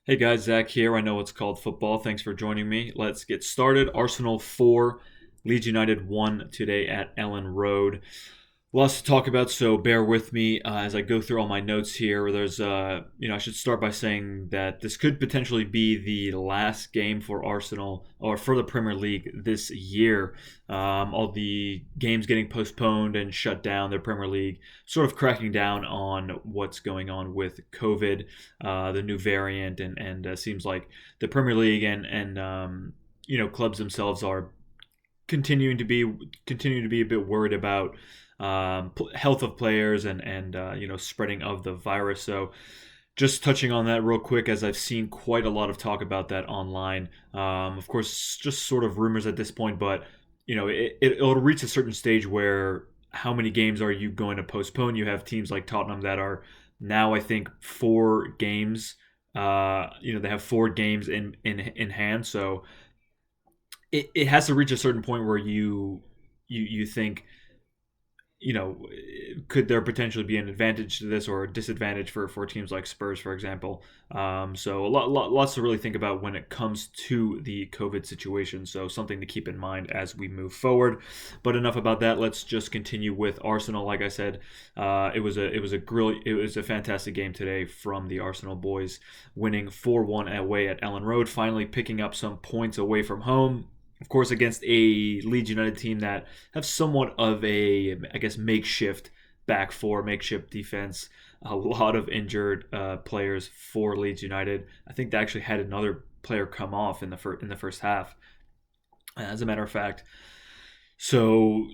Hey guys, Zach here. I know it's called football. Thanks for joining me. Let's get started. Arsenal 4, Leeds United 1 today at Ellen Road. Lots to talk about, so bear with me as I go through all my notes here. I should start by saying that this could potentially be the last game for Arsenal or for the Premier League this year. All the games getting postponed and shut down, the Premier League sort of cracking down on what's going on with COVID, the new variant, and seems like the Premier League and clubs themselves are continuing to be a bit worried about health of players and spreading of the virus. So just touching on that real quick, as I've seen quite a lot of talk about that online. Of course, just sort of rumors at this point, but it'll reach a certain stage where how many games are you going to postpone? You have teams like Tottenham that are now, I think, 4 games. They have 4 games in hand, so it has to reach a certain point where you think, you know, could there potentially be an advantage to this or a disadvantage for teams like Spurs, for example? So lots to really think about when it comes to the COVID situation. So something to keep in mind as we move forward. But enough about that. Let's just continue with Arsenal. Like I said, it was a fantastic game today from the Arsenal boys, winning 4-1 away at Ellen Road, finally picking up some points away from home, of course, against a Leeds United team that have somewhat of a, I guess, makeshift back four, makeshift defense. A lot of injured players for Leeds United. I think they actually had another player come off in the first half, as a matter of fact. So,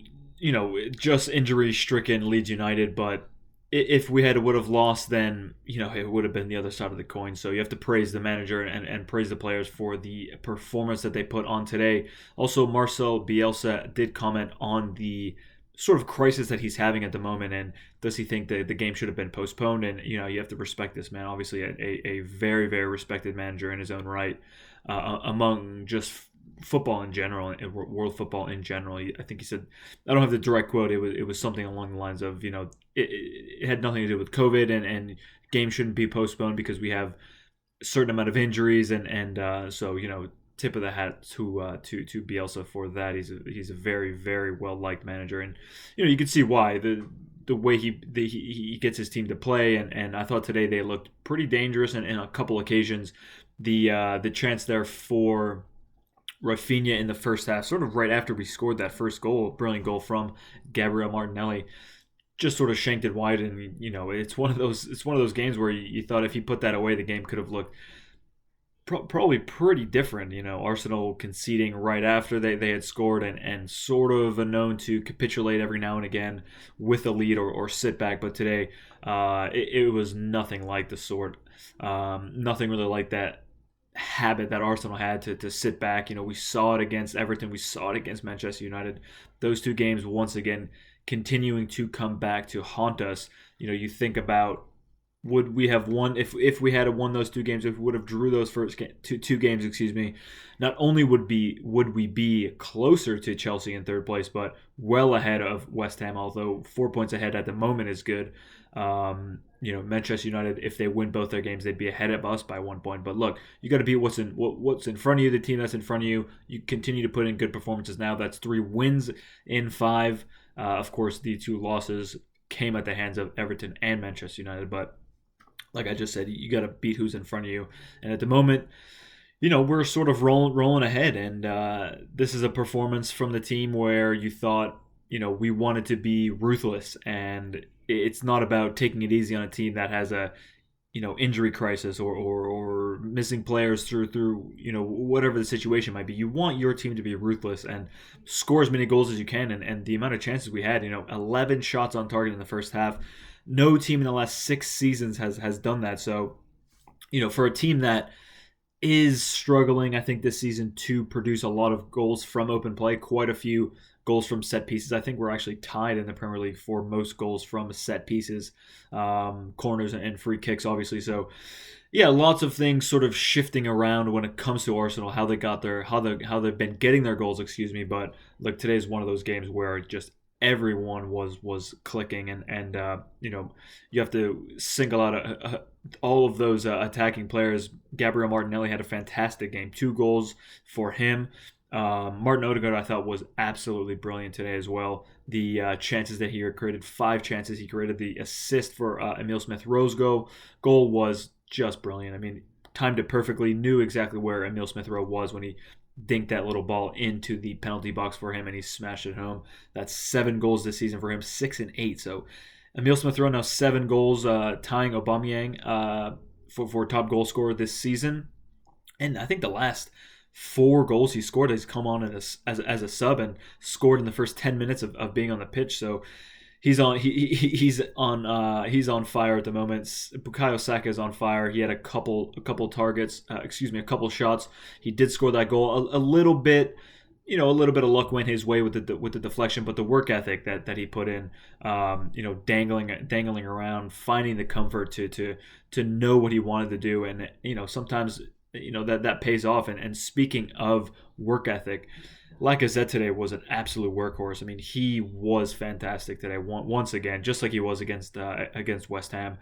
just injury stricken Leeds United, but if we would have lost, then it would have been the other side of the coin. So you have to praise the manager and praise the players for the performance that they put on today. Also, Marcel Bielsa did comment on the sort of crisis that he's having at the moment, and does he think that the game should have been postponed? And you have to respect this man. Obviously, a very very respected manager in his own right, among just football in general and world football in general. I think he said, I don't have the direct quote. It was something along the lines of, it had nothing to do with COVID, and games shouldn't be postponed because we have a certain amount of injuries, and tip of the hat to Bielsa for that. He's a very very well liked manager, and you can see why the way he gets his team to play, and I thought today they looked pretty dangerous, and in a couple occasions the chance there for Rafinha in the first half, sort of right after we scored that first goal, brilliant goal from Gabriel Martinelli, just sort of shanked it wide, and it's one of those games where you thought if he put that away, the game could have looked probably pretty different. Arsenal conceding right after they had scored, and sort of known to capitulate every now and again with a lead or sit back. But today, it was nothing like the sort, nothing really like that habit that Arsenal had to sit back. We saw it against Everton, we saw it against Manchester United. Those 2 games once again continuing to come back to haunt us. You think about, would we have won if we had won those 2 games, if we would have drew those first two games, excuse me, not only would we be closer to Chelsea in third place, but well ahead of West Ham, although 4 points ahead at the moment is good. Manchester United, if they win both their games, they'd be ahead of us by 1 point. But look, you got to beat what's in front of you, the team that's in front of you. You continue to put in good performances now. That's 3 wins in 5. Of course, the 2 losses came at the hands of Everton and Manchester United, but like I just said, you got to beat who's in front of you. And at the moment, we're sort of rolling ahead, and this is a performance from the team where you thought, we wanted to be ruthless, and it's not about taking it easy on a team that has a injury crisis or missing players through whatever the situation might be. You want your team to be ruthless and score as many goals as you can, and the amount of chances we had, 11 shots on target in the first half. No team in the last 6 seasons has done that. So for a team that is struggling, I think, this season to produce a lot of goals from open play, quite a few goals from set pieces. I think we're actually tied in the Premier League for most goals from set pieces, corners and free kicks, obviously. So, yeah, lots of things sort of shifting around when it comes to Arsenal, how they got there, how they've been getting their goals, excuse me. But look, today's one of those games where just everyone was clicking, and you have to single out all of those attacking players. Gabriel Martinelli had a fantastic game. 2 goals for him. Martin Odegaard, I thought, was absolutely brilliant today as well. The chances that he created, 5 chances he created. The assist for Emil Smith-Rowe's goal was just brilliant. I mean, timed it perfectly, knew exactly where Emil Smith-Rowe was when he dinked that little ball into the penalty box for him, and he smashed it home. That's 7 goals this season for him, 6 and 8. So Emil Smith-Rowe now 7 goals, tying Aubameyang for top goal scorer this season. And I think the last 4 goals he scored has come on as a sub and scored in the first 10 minutes of being on the pitch. So he's on fire at the moment. Bukayo Saka is on fire. He had a couple targets, a couple shots. He did score that goal. A little bit. A little bit of luck went his way with the deflection, but the work ethic that he put in, dangling around, finding the comfort to know what he wanted to do, and sometimes that pays off. And speaking of work ethic, Lacazette today was an absolute workhorse. I mean, he was fantastic today once again, just like he was against West Ham.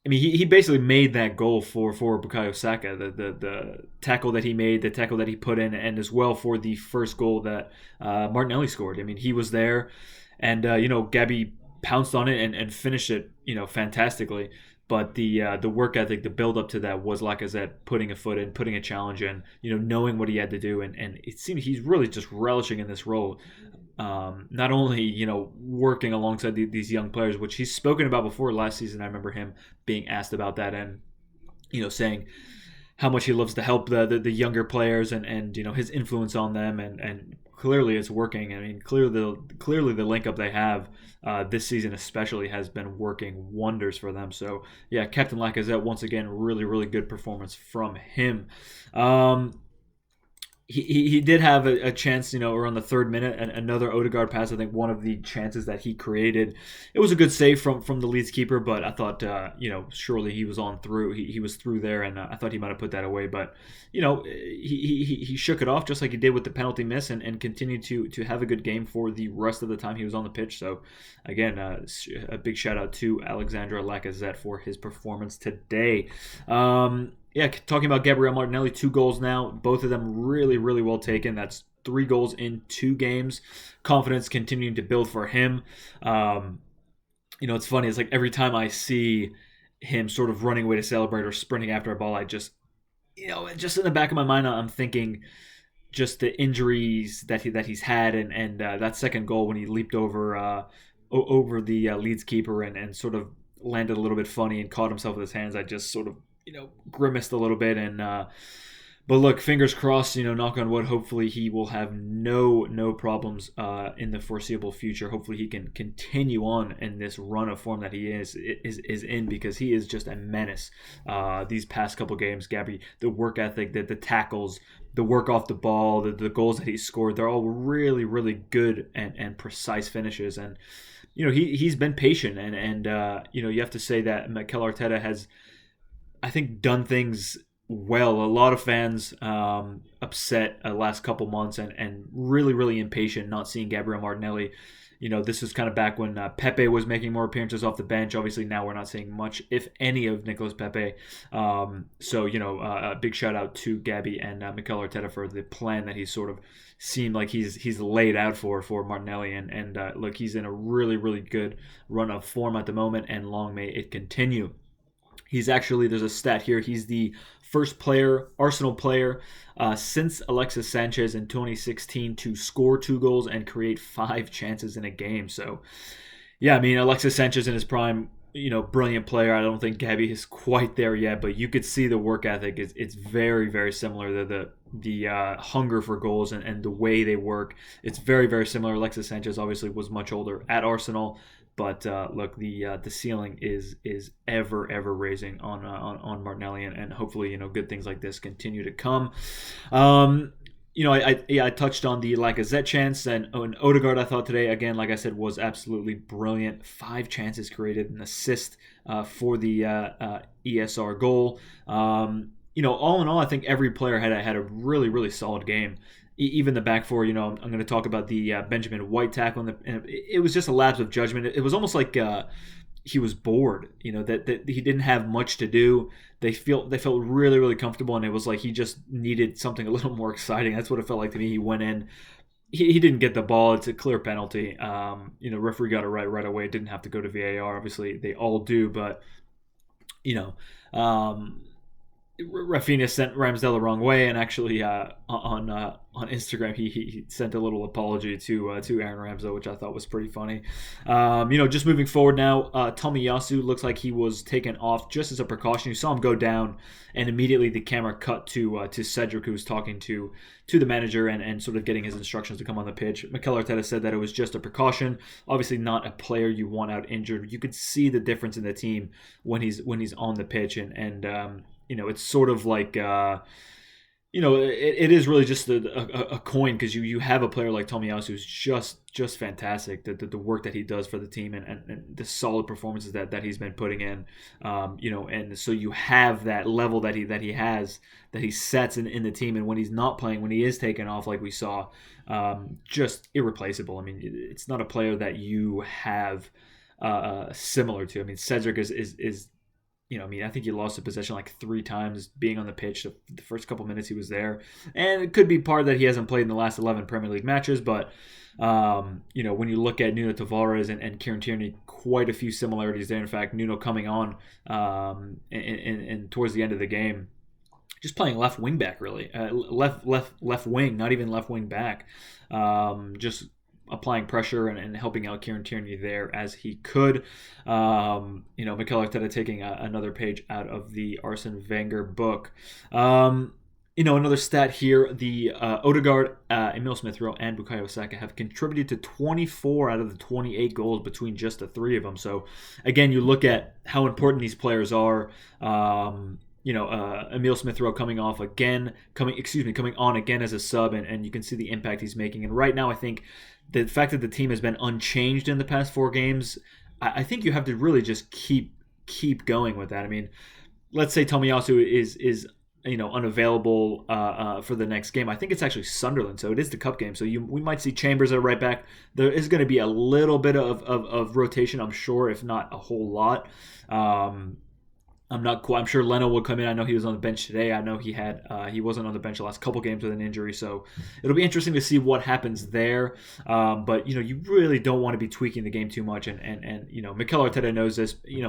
I mean, he basically made that goal for Bukayo Saka, the tackle that he made, the tackle that he put in, and as well for the first goal that Martinelli scored. I mean, he was there, and Gabby pounced on it and finished it, fantastically. But the work ethic, the build up to that was Lacazette putting a foot in, putting a challenge in, knowing what he had to do, and it seemed he's really just relishing in this role. Not only working alongside these young players, which he's spoken about before last season. I remember him being asked about that and saying how much he loves to help the younger players and his influence on them, and clearly it's working. I mean, clearly the link up they have this season especially has been working wonders for them. So yeah, Captain Lacazette once again, really good performance from him. He did have a chance, around the 3rd minute, and another Odegaard pass. I think one of the chances that he created, it was a good save from the Leeds keeper, but I thought, surely he was on through. He was through there, and I thought he might have put that away. But, he shook it off just like he did with the penalty miss, and continued to have a good game for the rest of the time he was on the pitch. So, again, a big shout out to Alexandre Lacazette for his performance today. Yeah, talking about Gabriel Martinelli, 2 goals now. Both of them really well taken. That's 3 goals in 2 games. Confidence continuing to build for him. It's funny. It's like every time I see him sort of running away to celebrate or sprinting after a ball, I just, just in the back of my mind, I'm thinking just the injuries that he's had, and that second goal when he leaped over the Leeds keeper and sort of landed a little bit funny and caught himself with his hands. I just sort of grimaced a little bit, and but look, fingers crossed, knock on wood, hopefully he will have no problems in the foreseeable future. Hopefully he can continue on in this run of form that he is in, because he is just a menace these past couple games. Gabby, the work ethic, the tackles, the work off the ball, the goals that he scored, they're all really good and precise finishes. And he's been patient, and you have to say that Mikel Arteta has, I think, done things well. A lot of fans upset last couple months and really impatient not seeing Gabriel Martinelli. This was kind of back when Pepe was making more appearances off the bench. Obviously, now we're not seeing much, if any, of Nicolas Pepe. So, a big shout out to Gabby and Mikel Arteta for the plan that he's sort of seemed like he's laid out for Martinelli. And look, he's in a really good run of form at the moment, and long may it continue. He's actually, there's a stat here, he's the first Arsenal player since Alexis Sanchez in 2016 to score 2 goals and create 5 chances in a game. So, yeah, I mean, Alexis Sanchez in his prime, brilliant player. I don't think Gabby is quite there yet, but you could see the work ethic. It's very similar. The hunger for goals and the way they work, it's very similar. Alexis Sanchez obviously was much older at Arsenal, but look, the ceiling is ever raising on Martinelli, and hopefully good things like this continue to come. I touched on the Lacazette chance, and Odegaard, I thought today, again, like I said, was absolutely brilliant. 5 chances created, an assist for the ESR goal. All in all, I think every player had a really solid game. Even the back four, I'm going to talk about the Benjamin White tackle, and it was just a lapse of judgment. It was almost like he was bored. That he didn't have much to do. They felt really really comfortable, and it was like he just needed something a little more exciting. That's what it felt like to me. He went in. He didn't get the ball. It's a clear penalty. Referee got it right away. It didn't have to go to VAR. Obviously, they all do, but you know, Rafinha sent Ramsdale the wrong way, and actually on Instagram he sent a little apology to Aaron Ramsdale, which I thought was pretty funny. Just moving forward now, Tomiyasu looks like he was taken off just as a precaution. You saw him go down, and immediately the camera cut to Cedric, who was talking to the manager and sort of getting his instructions to come on the pitch. Mikel Arteta said that it was just a precaution. Obviously, not a player you want out injured. You could see the difference in the team when he's on the pitch, and it's sort of like, it is really just a coin, because you have a player like Tomiyasu who's just fantastic. The work that he does for the team, and the solid performances that he's been putting in, and so you have that level that he has, that he sets in the team, and when he's not playing, when he is taken off, like we saw, just irreplaceable. I mean, it's not a player that you have similar to. I mean, Cedric is I think he lost the possession like 3 times being on the pitch. The first couple minutes he was there. And it could be part that he hasn't played in the last 11 Premier League matches. But, when you look at Nuno Tavares and Kieran Tierney, quite a few similarities there. In fact, Nuno coming on and towards the end of the game, just playing left wing back, really. Left wing, not even left wing back. Just applying pressure and helping out Kieran Tierney there as he could. Mikel Arteta taking another page out of the Arsene Wenger book. Another stat here, the Odegaard, Emil Smith-Rowe, and Bukayo Saka have contributed to 24 out of the 28 goals between just the 3 of them. So, again, you look at how important these players are. Emil Smith-Rowe coming on again as a sub, and you can see the impact he's making. And right now, I think the fact that the team has been unchanged in the past 4 games, I think you have to really just keep going with that. I mean, let's say Tomiyasu is unavailable for the next game. I think it's actually Sunderland, so it is the cup game. So we might see Chambers at right back. There is going to be a little bit of rotation, I'm sure, if not a whole lot. I'm sure Leno will come in. I know he was on the bench today. I know he wasn't on the bench the last couple games with an injury, so it'll be interesting to see what happens there. But you really don't want to be tweaking the game too much, and Mikel Arteta knows this. You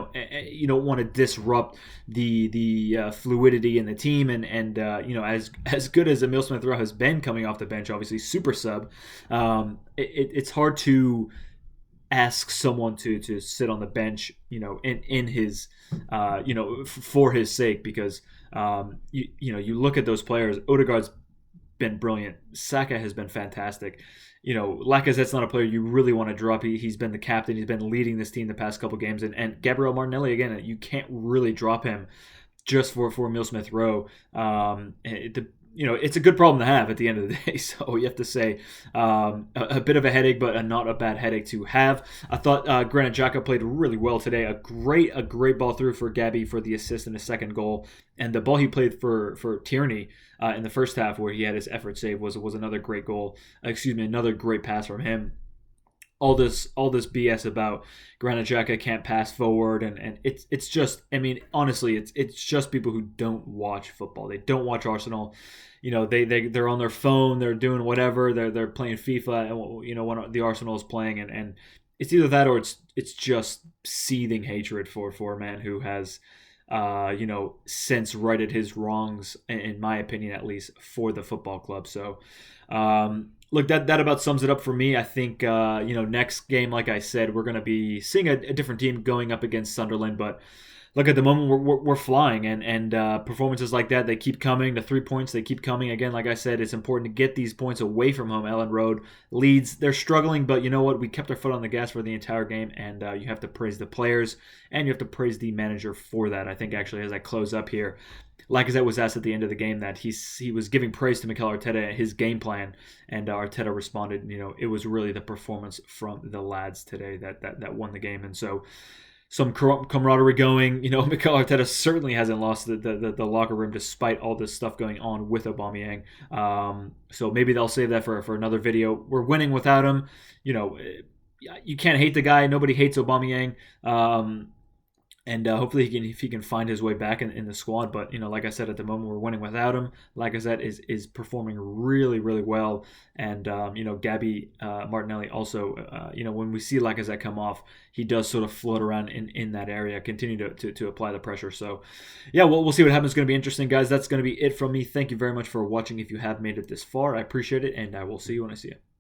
don't want to disrupt the fluidity in the team, and as good as Emil Smith-Rowe has been coming off the bench, obviously super sub. It's hard to ask someone to sit on the bench, in his, for his sake, because you look at those players. Odegaard's been brilliant. Saka has been fantastic. Lacazette's not a player you really want to drop. He's been the captain. He's been leading this team the past couple games, and Gabriel Martinelli, again, you can't really drop him just for Emil Smith-Rowe. It's a good problem to have at the end of the day. So you have to say a bit of a headache, but not a bad headache to have. I thought Granit Xhaka played really well today. A great ball through for Gabby for the assist and the second goal. And the ball he played for Tierney in the first half, where he had his effort save, was another great goal. Another great pass from him. All this BS about Granit Xhaka can't pass forward, and it's just, I mean, honestly, it's just people who don't watch football. They don't watch Arsenal. They're on their phone, they're doing whatever, they're playing FIFA, and when the Arsenal is playing, and it's either that or it's just seething hatred for a man who has since righted his wrongs, in my opinion at least, for the football club. So look, that about sums it up for me. I think next game, like I said, we're going to be seeing a different team going up against Sunderland, but look, at the moment we're flying, and performances like that, they keep coming. The 3 points, they keep coming. Again, like I said, it's important to get these points away from home. Ellen Road, Leeds, they're struggling, but you know what? We kept our foot on the gas for the entire game, and you have to praise the players, and you have to praise the manager for that. I think, actually, as I close up here, Lacazette was asked at the end of the game that he was giving praise to Mikel Arteta and his game plan, and Arteta responded, it was really the performance from the lads today that won the game. And so some camaraderie going. Mikel Arteta certainly hasn't lost the locker room despite all this stuff going on with Aubameyang. So maybe they'll save that for another video. We're winning without him. you can't hate the guy. Nobody hates Aubameyang. And hopefully if he can find his way back in the squad. But like I said, at the moment we're winning without him. Lacazette is performing really really well, and Gabby Martinelli also. When we see Lacazette come off, he does sort of float around in that area, continue to apply the pressure. So yeah, we'll see what happens. It's going to be interesting, guys. That's going to be it from me. Thank you very much for watching. If you have made it this far, I appreciate it, and I will see you when I see you.